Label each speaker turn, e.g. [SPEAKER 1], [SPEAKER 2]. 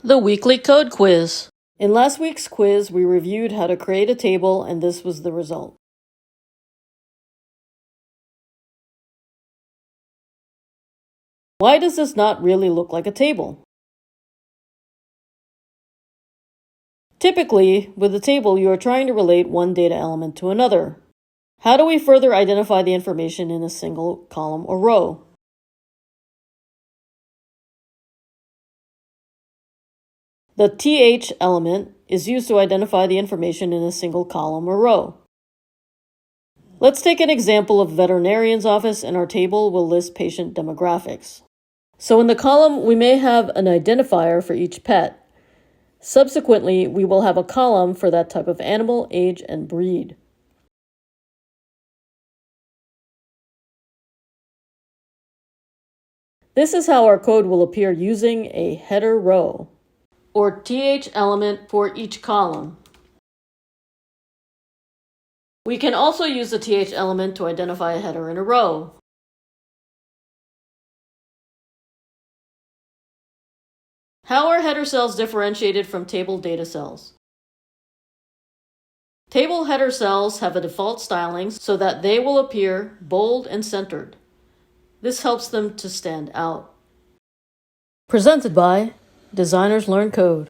[SPEAKER 1] The weekly code quiz. In last week's quiz, we reviewed how to create a table, and this was the result. Why does this not really look like a table? Typically, with a table, you are trying to relate one data element to another. How do we further identify the information in a single column or row? The th element is used to identify the information in a single column or row. Let's take an example of veterinarian's office, and our table will list patient demographics. So in the column, we may have an identifier for each pet. Subsequently, we will have a column for that type of animal, age, and breed. This is how our code will appear using a header row, or th element for each column. We can also use the th element to identify a header in a row. How are header cells differentiated from table data cells? Table header cells have a default styling so that they will appear bold and centered. This helps them to stand out. Presented by Designers Learn Code.